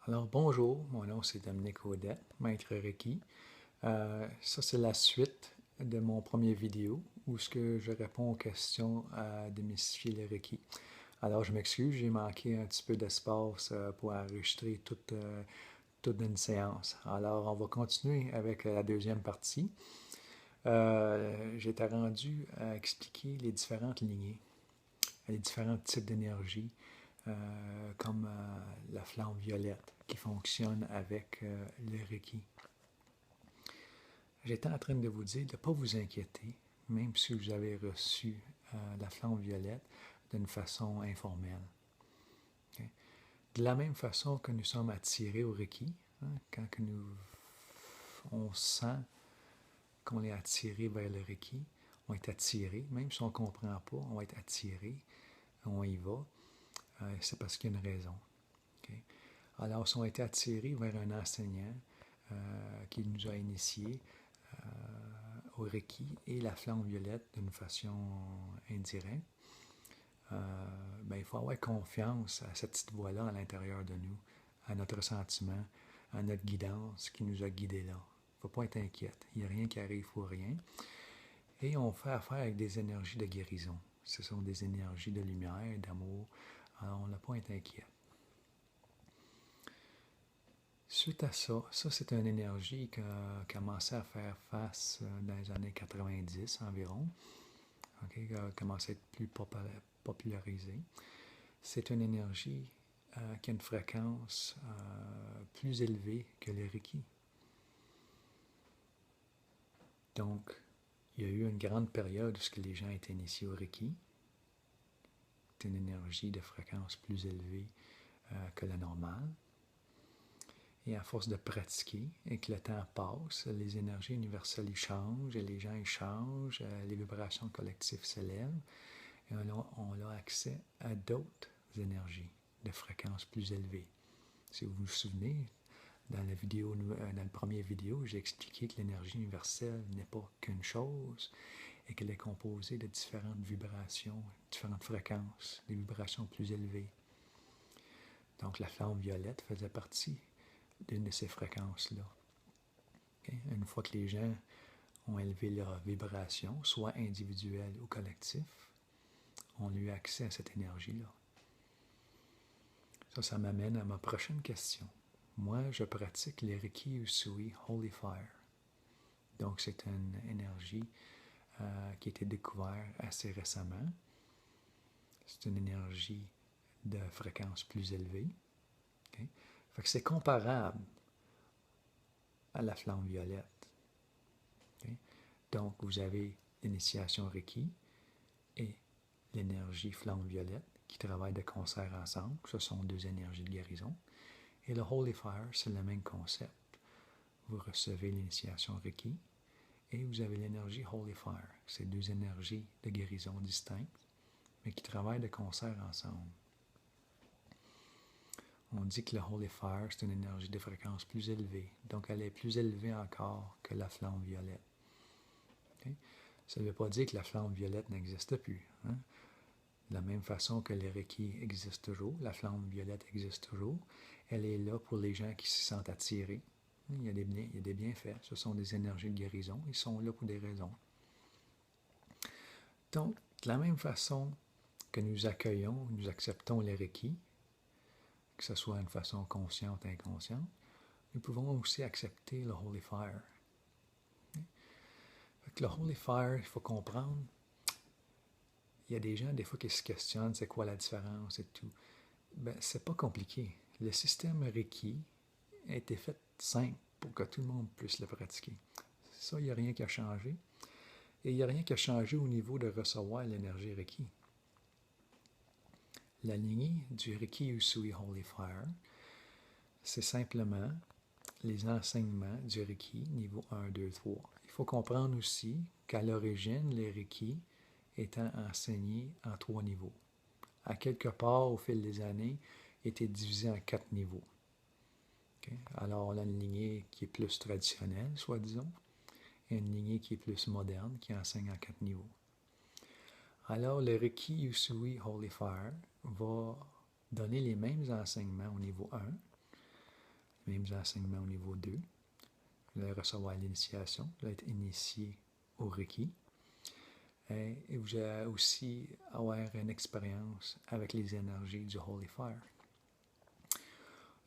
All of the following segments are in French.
Alors bonjour, mon nom c'est Dominique Audette, maître Reiki. Ça c'est la suite de mon premier vidéo où ce que je réponds aux questions à démystifier le Reiki. Alors je m'excuse, j'ai manqué un petit peu d'espace pour enregistrer toute une séance. Alors on va continuer avec la deuxième partie. J'étais rendu à expliquer les différentes lignées, les différents types d'énergie, comme la flamme violette qui fonctionne avec le Reiki. J'étais en train de vous dire de ne pas vous inquiéter, même si vous avez reçu la flamme violette d'une façon informelle. Okay? De la même façon que nous sommes attirés au Reiki, hein, quand que on sent qu'on est attiré vers le Reiki, on est attiré, même si on ne comprend pas, on va être attiré, on y va, c'est parce qu'il y a une raison. Okay? Alors, si on a été attirés vers un enseignant qui nous a initiés au Reiki et la flamme violette d'une façon indirecte, ben, il faut avoir confiance à cette petite voix-là à l'intérieur de nous, à notre sentiment, à notre guidance qui nous a guidés là. Il ne faut pas être inquiète. Il n'y a rien qui arrive pour rien. Et on fait affaire avec des énergies de guérison. Ce sont des énergies de lumière, d'amour. Alors, on n'a pas à être inquiète. Suite à ça, c'est une énergie qui a commencé à faire face dans les années 90 environ, okay, qui a commencé à être plus popularisée. C'est une énergie qui a une fréquence plus élevée que le Reiki. Donc, il y a eu une grande période où les gens étaient initiés au Reiki. C'est une énergie de fréquence plus élevée que la normale. Et à force de pratiquer et que le temps passe, les énergies universelles y changent, et les gens y changent, les vibrations collectives s'élèvent, et on a accès à d'autres énergies de fréquence plus élevée. Si vous vous souvenez, dans la première vidéo, j'ai expliqué que l'énergie universelle n'est pas qu'une chose et qu'elle est composée de différentes vibrations, différentes fréquences, des vibrations plus élevées. Donc la flamme violette faisait partie d'une de ces fréquences-là. Okay? Une fois que les gens ont élevé leur vibration, soit individuelle ou collective, on a eu accès à cette énergie-là. Ça m'amène à ma prochaine question. Moi, je pratique les Reiki Usui Holy Fire. Donc, c'est une énergie qui a été découverte assez récemment. C'est une énergie de fréquence plus élevée. Okay? Fait que c'est comparable à la flamme violette. Okay? Donc, vous avez l'initiation Reiki et l'énergie flamme violette qui travaillent de concert ensemble. Ce sont deux énergies de guérison. Et le Holy Fire, c'est le même concept. Vous recevez l'initiation Reiki et vous avez l'énergie Holy Fire. C'est deux énergies de guérison distinctes, mais qui travaillent de concert ensemble. On dit que le Holy Fire, c'est une énergie de fréquence plus élevée. Donc, elle est plus élevée encore que la flamme violette. Okay? Ça ne veut pas dire que la flamme violette n'existe plus. Hein? De la même façon que le Reiki existe toujours, la flamme violette existe toujours. Elle est là pour les gens qui se sentent attirés. Il y a des bienfaits. Ce sont des énergies de guérison. Ils sont là pour des raisons. Donc, de la même façon que nous accueillons, nous acceptons le Reiki, que ce soit d'une façon consciente ou inconsciente, nous pouvons aussi accepter le Holy Fire. Le Holy Fire, il faut comprendre, il y a des gens, des fois, qui se questionnent, c'est quoi la différence et tout. Ben, c'est pas compliqué. Le système Reiki a été fait simple pour que tout le monde puisse le pratiquer. Ça, il n'y a rien qui a changé. Et il n'y a rien qui a changé au niveau de recevoir l'énergie Reiki. La lignée du Reiki Usui Holy Fire, c'est simplement les enseignements du Reiki niveau 1, 2, 3. Il faut comprendre aussi qu'à l'origine, le Reiki étant enseigné en 3 niveaux. À quelque part, au fil des années, était divisé en 4 niveaux. Okay? Alors, on a une lignée qui est plus traditionnelle, soi-disant, et une lignée qui est plus moderne, qui enseigne en 4 niveaux. Alors, le Reiki Usui Holy Fire va donner les mêmes enseignements au niveau 1, mêmes enseignements au niveau 2. Vous allez recevoir l'initiation, vous allez être initié au Reiki. Et vous allez aussi avoir une expérience avec les énergies du Holy Fire.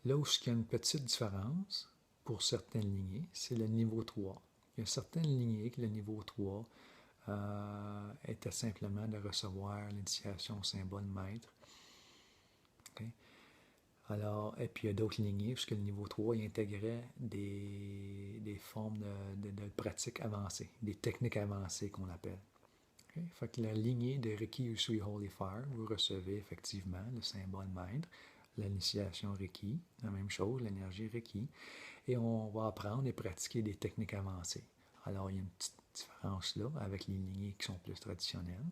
Là où il y a une petite différence pour certaines lignées, c'est le niveau 3. Il y a certaines lignées que le niveau 3 était simplement de recevoir l'initiation au symbole maître. Okay? Alors, et puis il y a d'autres lignées, puisque le niveau 3 il intégrait des formes de pratiques avancées, des techniques avancées qu'on appelle. Okay? Fait que la lignée de Reiki Usui Holy Fire, vous recevez effectivement le symbole maître, l'initiation Reiki, la même chose, l'énergie Reiki, et on va apprendre et pratiquer des techniques avancées. Alors, il y a une petite différence là avec les lignées qui sont plus traditionnelles.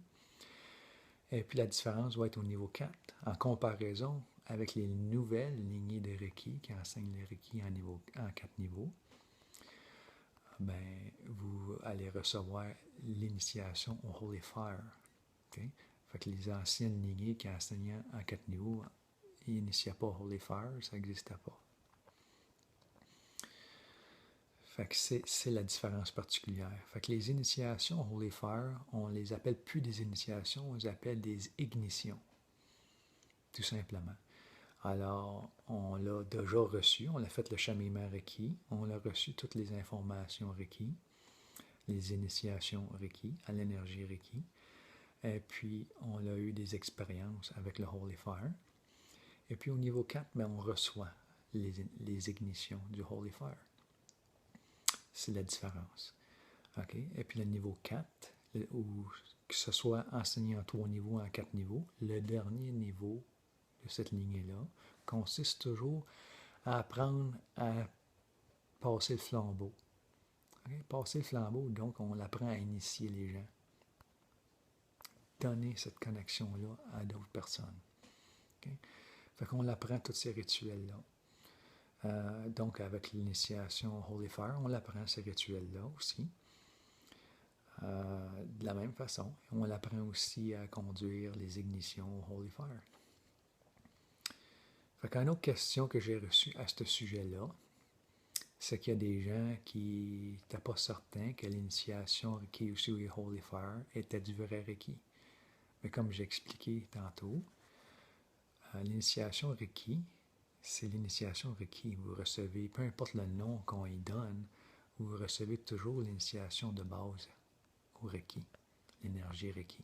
Et puis la différence va être au niveau 4, en comparaison avec les nouvelles lignées de Reiki qui enseignent le Reiki en 4 niveaux. Ben, vous allez recevoir l'initiation au Holy Fire. Okay? Fait que les anciennes lignées qui enseignaient en 4 niveaux, ils n'initiaient pas Holy Fire, ça n'existait pas. Fait que c'est la différence particulière. Fait que les initiations Holy Fire, on les appelle plus des initiations, on les appelle des ignitions, tout simplement. Alors, on l'a déjà reçu, on a fait le cheminement Reiki, on a reçu toutes les informations Reiki, les initiations Reiki, à l'énergie Reiki, et puis on a eu des expériences avec le Holy Fire. Et puis au niveau 4, ben, on reçoit les ignitions du Holy Fire. C'est la différence. Okay? Et puis le niveau 4, ou que ce soit enseigné en 3 niveaux, en 4 niveaux, le dernier niveau de cette lignée-là consiste toujours à apprendre à passer le flambeau. Okay? Passer le flambeau, donc on apprend à initier les gens. Donner cette connexion-là à d'autres personnes. Okay? Fait qu'on apprend tous ces rituels-là. Donc, avec l'initiation Holy Fire, on apprend ces rituels-là aussi. De la même façon, on apprend aussi à conduire les ignitions Holy Fire. Fait qu'une autre question que j'ai reçue à ce sujet-là, c'est qu'il y a des gens qui n'étaient pas certains que l'initiation Reiki Usui Holy Fire était du vrai Reiki. Mais comme j'ai expliqué tantôt, l'initiation Reiki, c'est l'initiation Reiki. Vous recevez, peu importe le nom qu'on y donne, vous recevez toujours l'initiation de base au Reiki, l'énergie Reiki.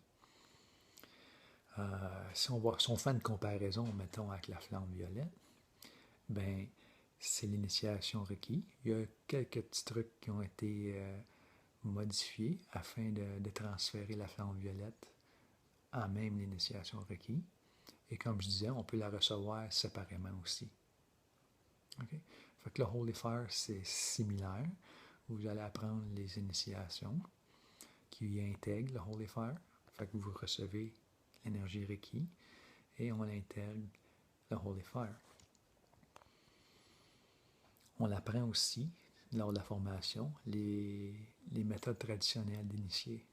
Si on fait une comparaison, mettons, avec la flamme violette, ben c'est l'initiation Reiki. Il y a quelques petits trucs qui ont été modifiés afin de transférer la flamme violette en même l'initiation Reiki. Et comme je disais, on peut la recevoir séparément aussi. Okay? Fait que le Holy Fire, c'est similaire. Vous allez apprendre les initiations qui intègrent le Holy Fire. Fait que vous recevez l'énergie Reiki et on intègre le Holy Fire. On apprend aussi, lors de la formation, les méthodes traditionnelles d'initier.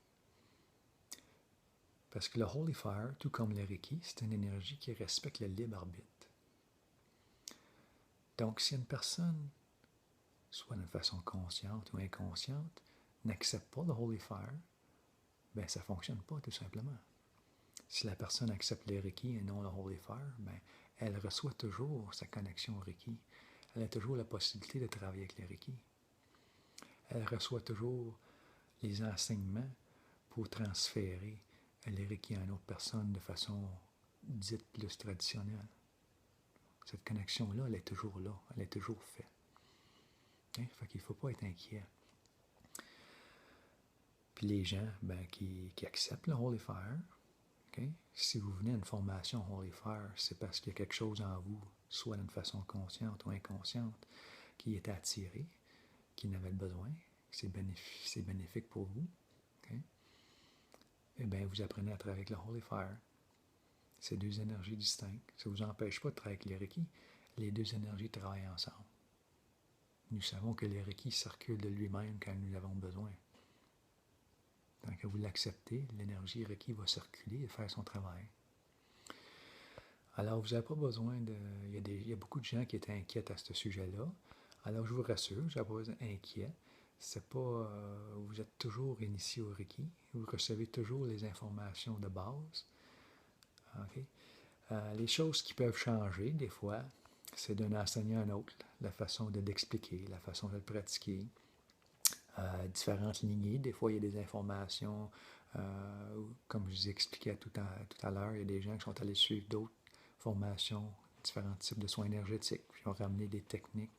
Parce que le Holy Fire, tout comme le Reiki, c'est une énergie qui respecte le libre arbitre. Donc, si une personne, soit d'une façon consciente ou inconsciente, n'accepte pas le Holy Fire, ben ça ne fonctionne pas, tout simplement. Si la personne accepte le Reiki et non le Holy Fire, ben, elle reçoit toujours sa connexion au Reiki. Elle a toujours la possibilité de travailler avec le Reiki. Elle reçoit toujours les enseignements pour transférer le Reiki à une autre personne de façon dite plus traditionnelle. Cette connexion-là, elle est toujours là, elle est toujours faite. Hein? Fait qu'il ne faut pas être inquiet. Puis les gens qui acceptent le Holy Fire, okay? Si vous venez à une formation Holy Fire, c'est parce qu'il y a quelque chose en vous, soit d'une façon consciente ou inconsciente, qui est attiré, qui en avait besoin, c'est bénéfique pour vous. Okay? Eh bien, vous apprenez à travailler avec le Holy Fire. C'est deux énergies distinctes. Ça ne vous empêche pas de travailler avec les Reiki. Les deux énergies travaillent ensemble. Nous savons que le Reiki circule de lui-même quand nous avons besoin. Tant que vous l'acceptez, l'énergie Reiki va circuler et faire son travail. Alors, vous n'avez pas besoin de... Il y a beaucoup de gens qui étaient inquiets à ce sujet-là. Alors, je vous rassure, je n'ai pas besoin inquiet. C'est pas, vous êtes toujours initié au Reiki. Vous recevez toujours les informations de base. Okay? Les choses qui peuvent changer, des fois, c'est d'un enseignant à un autre, la façon de l'expliquer, la façon de le pratiquer. Différentes lignées, des fois, il y a des informations, comme je vous expliquais tout à l'heure, il y a des gens qui sont allés suivre d'autres formations, différents types de soins énergétiques, puis ont ramené des techniques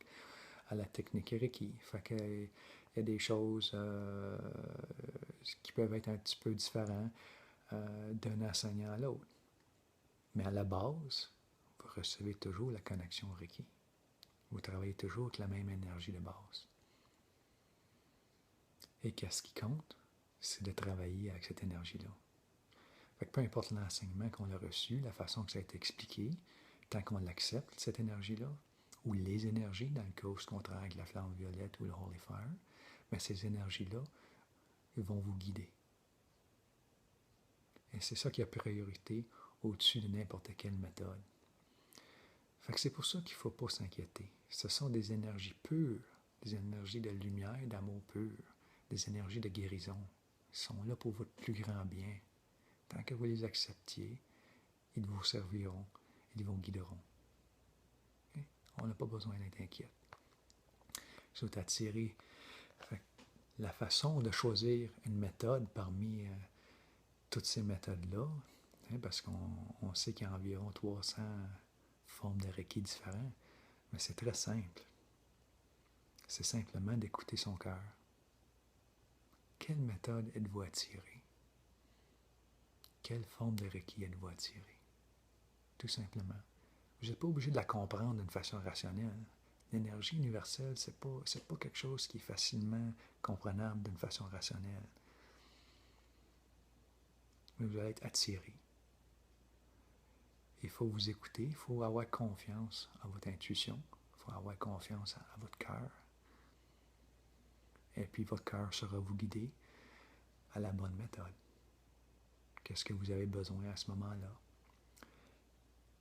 à la technique Reiki. Fait que, il y a des choses qui peuvent être un petit peu différentes d'un enseignant à l'autre. Mais à la base, vous recevez toujours la connexion Reiki. Vous travaillez toujours avec la même énergie de base. Et qu'est-ce qui compte? C'est de travailler avec cette énergie-là. Fait que peu importe l'enseignement qu'on a reçu, la façon que ça a été expliqué, tant qu'on l'accepte, cette énergie-là, ou les énergies, dans le cas où on travaille avec la flamme violette ou le Holy Fire, mais ces énergies-là, ils vont vous guider. Et c'est ça qui a priorité au-dessus de n'importe quelle méthode. Fait que c'est pour ça qu'il ne faut pas s'inquiéter. Ce sont des énergies pures, des énergies de lumière, d'amour pur, des énergies de guérison. Ils sont là pour votre plus grand bien. Tant que vous les acceptiez, ils vous serviront, ils vous guideront. Okay? On n'a pas besoin d'être inquiet. Ils sont attirés. La façon de choisir une méthode parmi toutes ces méthodes-là, parce qu'on sait qu'il y a environ 300 formes de Reiki différentes, mais c'est très simple. C'est simplement d'écouter son cœur. Quelle méthode êtes-vous attiré? Quelle forme de Reiki êtes-vous attiré? Tout simplement. Vous n'êtes pas obligé de la comprendre d'une façon rationnelle. L'énergie universelle, c'est pas quelque chose qui est facilement comprenable d'une façon rationnelle. Mais vous allez être attiré. Il faut vous écouter, il faut avoir confiance à votre intuition, il faut avoir confiance à votre cœur. Et puis votre cœur sera vous guider à la bonne méthode. Qu'est-ce que vous avez besoin à ce moment-là?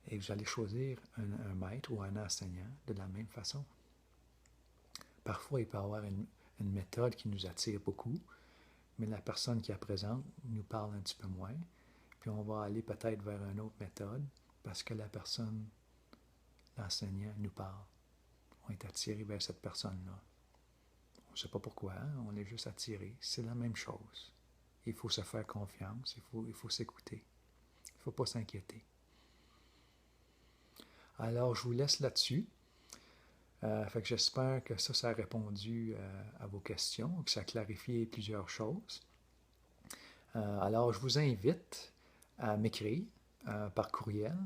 Et vous allez choisir un maître ou un enseignant de la même façon. Parfois, il peut y avoir une méthode qui nous attire beaucoup, mais la personne qui la présente nous parle un petit peu moins. Puis on va aller peut-être vers une autre méthode parce que la personne, l'enseignant, nous parle. On est attiré vers cette personne-là. On ne sait pas pourquoi, on est juste attiré. C'est la même chose. Il faut se faire confiance, il faut s'écouter. Il ne faut pas s'inquiéter. Alors, je vous laisse là-dessus. Fait que j'espère que ça a répondu à vos questions, que ça a clarifié plusieurs choses. Alors, je vous invite à m'écrire par courriel.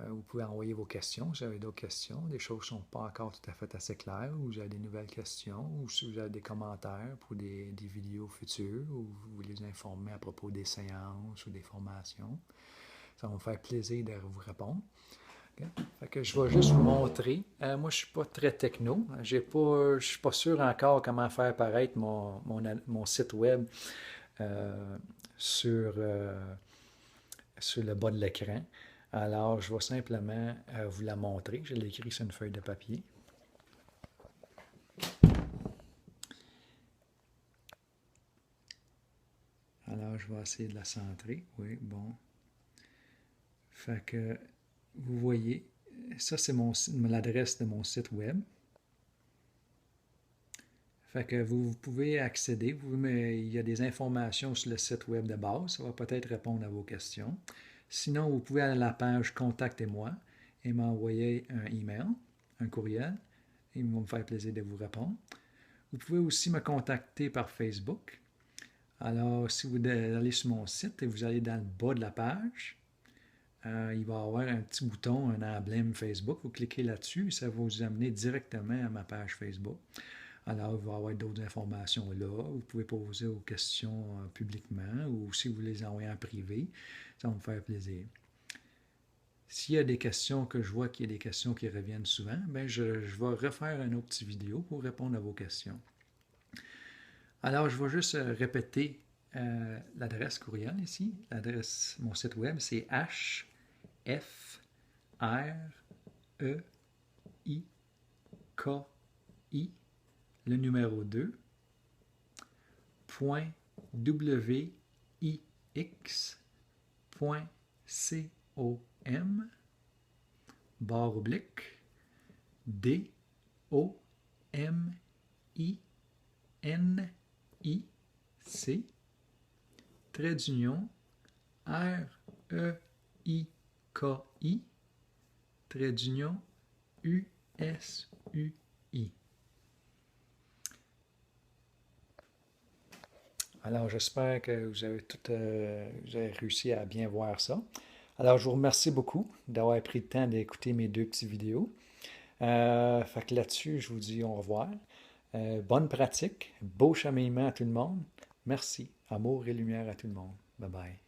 Vous pouvez envoyer vos questions. Si vous avez d'autres questions, des choses qui ne sont pas encore tout à fait assez claires, ou vous avez des nouvelles questions, ou si vous avez des commentaires pour des vidéos futures, ou vous voulez nous informer à propos des séances ou des formations, ça va me faire plaisir de vous répondre. Okay. Fait que je vais juste vous montrer. Moi, je ne suis pas très techno. Je ne suis pas sûr encore comment faire apparaître mon site web sur le bas de l'écran. Alors, je vais simplement vous la montrer. Je l'ai écrit sur une feuille de papier. Alors, je vais essayer de la centrer. Oui, bon. Fait que, vous voyez, ça, c'est l'adresse de mon site web. Fait que vous pouvez accéder. Il y a des informations sur le site web de base. Ça va peut-être répondre à vos questions. Sinon, vous pouvez aller à la page « Contactez-moi » et m'envoyer un email, un courriel. Il va me faire plaisir de vous répondre. Vous pouvez aussi me contacter par Facebook. Alors, si vous allez sur mon site et vous allez dans le bas de la page, il va y avoir un petit bouton, un emblème Facebook. Vous cliquez là-dessus et ça va vous amener directement à ma page Facebook. Alors, il va y avoir d'autres informations là. Vous pouvez poser vos questions publiquement ou si vous les envoyez en privé, ça va me faire plaisir. S'il y a des questions que je vois qu'il y a des questions qui reviennent souvent, bien, je vais refaire une autre petite vidéo pour répondre à vos questions. Alors, je vais juste répéter l'adresse courriel ici. L'adresse, mon site web, c'est hfreiki K-I, le numéro 2, point W-I-X, point C-O-M, barre oblique, D-O-M-I-N-I-C, trait d'union, R-E-I-K-I, trait d'union, U-S-U-I. Alors, j'espère que vous avez vous avez réussi à bien voir ça. Alors, je vous remercie beaucoup d'avoir pris le temps d'écouter mes deux petites vidéos. Fait que là-dessus, je vous dis au revoir. Bonne pratique, beau cheminement à tout le monde. Merci. Amour et lumière à tout le monde. Bye bye.